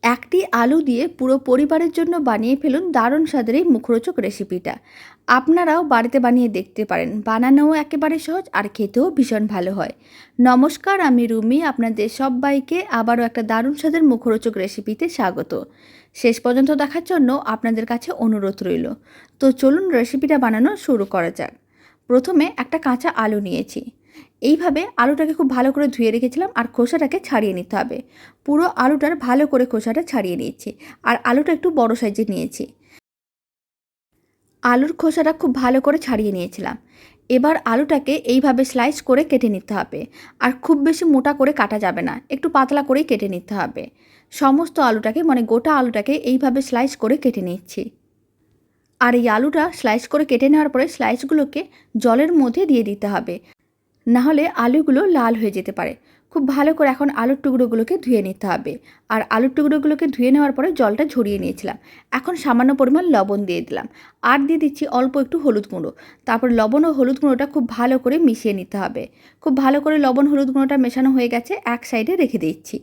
একটি আলু দিয়ে পুরো পরিবারের জন্য বানিয়ে ফেলুন দারুণ স্বাদের এই মুখরোচক রেসিপিটা। আপনারাও বাড়িতে বানিয়ে দেখতে পারেন। বানানোও একেবারে সহজ আর খেতেও ভীষণ ভালো হয়। নমস্কার, আমি রুমি। আপনাদের সবাইকে আবারও একটা দারুণ স্বাদের মুখরোচক রেসিপিতে স্বাগত। শেষ পর্যন্ত দেখার জন্য আপনাদের কাছে অনুরোধ রইল। তো চলুন রেসিপিটা বানানো শুরু করা যাক। প্রথমে একটা কাঁচা আলু নিয়েছি। এইভাবে আলুটাকে খুব ভালো করে ধুয়ে রেখেছিলাম আর খোসাটাকে ছাড়িয়ে নিতে হবে। পুরো আলুটার ভালো করে খোসাটা ছাড়িয়ে নিয়েছি। আর আলুটা একটু বড় সাইজের নিয়েছি। আলুর খোসাটা খুব ভালো করে ছাড়িয়ে নিয়েছিলাম। এবার আলুটাকে এইভাবে স্লাইস করে কেটে নিতে হবে। আর খুব বেশি মোটা করে কাটা যাবে না, একটু পাতলা করেই কেটে নিতে হবে। সমস্ত আলুটাকে মানে গোটা আলুটাকে এইভাবে স্লাইস করে কেটে নিচ্ছি। আর এই আলুটা স্লাইস করে কেটে নেওয়ার পরে স্লাইসগুলোকে জলের মধ্যে দিয়ে দিতে হবে, নাহলে আলুগুলো লাল হয়ে যেতে পারে। খুব ভালো করে এখন আলুর টুকরোগুলোকে ধুয়ে নিতে হবে। আর আলুর টুকরোগুলোকে ধুয়ে নেওয়ার পরে জলটা ঝরিয়ে নিয়েছিলাম। এখন সামান্য পরিমাণ লবণ দিয়ে দিলাম। আর দিয়ে দিচ্ছি অল্প একটু হলুদ গুঁড়ো। তারপর লবণ ও হলুদ গুঁড়োটা খুব ভালো করে মিশিয়ে নিতে হবে। খুব ভালো করে লবণ হলুদ গুঁড়োটা মেশানো হয়ে গেছে, এক সাইডে রেখে দিচ্ছি।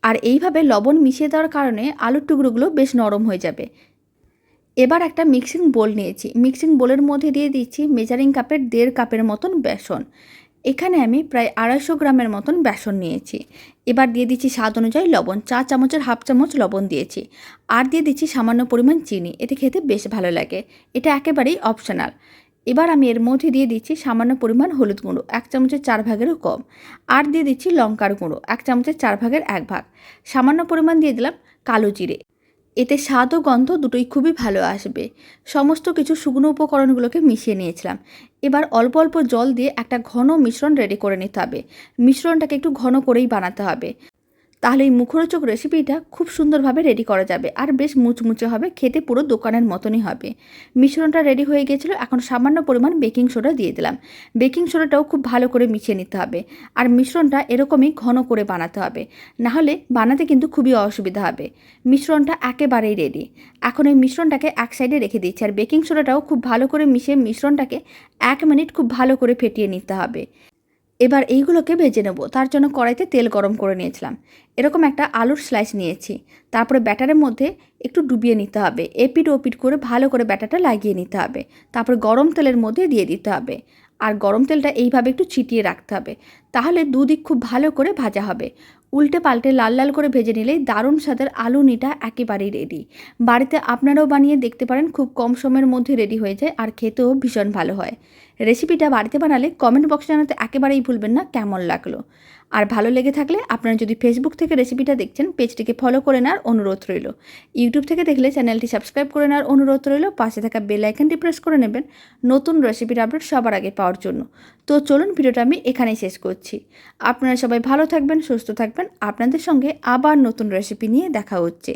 আর এইভাবে লবণ মিশিয়ে দেওয়ার কারণে আলুর টুকরোগুলো বেশ নরম হয়ে যাবে। এবার একটা মিক্সিং বোল নিয়েছি। মিক্সিং বোলের মধ্যে দিয়ে দিচ্ছি মেজারিং কাপের 1.5 কাপের মতন বেসন। এখানে আমি প্রায় 250 গ্রামের মতন বেসন নিয়েছি। এবার দিয়ে দিচ্ছি স্বাদ অনুযায়ী লবণ, 4 চামচের হাফ চামচ লবণ দিয়েছি। আর দিয়ে দিচ্ছি সামান্য পরিমাণ চিনি, এতে খেতে বেশ ভালো লাগে। এটা একেবারেই অপশনাল। এবার আমি এর মধ্যে দিয়ে দিচ্ছি সামান্য পরিমাণ হলুদ গুঁড়ো, 1 চামচের 4 ভাগেরও কম। আর দিয়ে দিচ্ছি লঙ্কার গুঁড়ো, 1 চামচের 4 ভাগের 1 ভাগ। সামান্য পরিমাণ দিয়ে দিলাম কালো জিরে। এতে স্বাদ ও গন্ধ দুটোই খুবই ভালো আসবে। সমস্ত কিছু শুকনো উপকরণগুলোকে মিশিয়ে নিয়েছিলাম। এবার অল্প অল্প জল দিয়ে একটা ঘন মিশ্রণ রেডি করে নিতে হবে। মিশ্রণটাকে একটু ঘন করেই বানাতে হবে, তাহলে এই মুখরোচক রেসিপিটা খুব সুন্দরভাবে রেডি করা যাবে আর বেশ মুচমুচে হবে, খেতে পুরো দোকানের মতনই হবে। মিশ্রণটা রেডি হয়ে গেছিলো। এখন সামান্য পরিমাণ বেকিং সোডা দিয়ে দিলাম। বেকিং সোডাটাও খুব ভালো করে মিশিয়ে নিতে হবে। আর মিশ্রণটা এরকমই ঘন করে বানাতে হবে, নাহলে বানাতে কিন্তু খুবই অসুবিধা হবে। মিশ্রণটা একেবারেই রেডি। এখন এই মিশ্রণটাকে এক সাইডে রেখে দিচ্ছি। আর বেকিং সোডাটাও খুব ভালো করে মিশিয়ে মিশ্রণটাকে 1 মিনিট খুব ভালো করে ফেটিয়ে নিতে হবে। এবার এইগুলোকে ভেজে নেব। তার জন্য কড়াইতে তেল গরম করে নিয়েছিলাম। এরকম একটা আলুর স্লাইস নিয়েছি। তারপরে ব্যাটারের মধ্যে একটু ডুবিয়ে নিতে হবে। এপিট ওপিট করে ভালো করে ব্যাটারটা লাগিয়ে নিতে হবে। তারপরে গরম তেলের মধ্যে দিয়ে দিতে হবে। আর গরম তেলটা এইভাবে একটু ছিটিয়ে রাখতে হবে, তাহলে দুদিক খুব ভালো করে ভাজা হবে। উল্টে পাল্টে লাল লাল করে ভেজে নিলেই দারুণ স্বাদের আলু নিটা একেবারেই রেডি। বাড়িতে আপনারাও বানিয়ে দেখতে পারেন, খুব কম সময়ের মধ্যে রেডি হয়ে যায় আর খেতেও ভীষণ ভালো হয়। রেসিপিটা বাড়িতে বানালে কমেন্ট বক্সে জানাতে একেবারেই ভুলবেন না কেমন লাগলো। আর ভালো লেগে থাকলে আপনারা যদি ফেসবুক থেকে রেসিপিটা দেখছেন, পেজটিকে ফলো করে নেওয়ার অনুরোধ রইল। ইউটিউব থেকে দেখলে চ্যানেলটি সাবস্ক্রাইব করে নেওয়ার অনুরোধ রইল। পাশে থাকা বেল আইকনটি প্রেস করে নেবেন নতুন রেসিপির আপডেট সবার আগে পাওয়ার জন্য। তো চলুন, ভিডিওটা আমি এখানেই শেষ করছি। আপনারা সবাই ভালো থাকবেন, সুস্থ থাকবেন। আপনাদের সঙ্গে আবার নতুন রেসিপি নিয়ে দেখা হচ্ছে।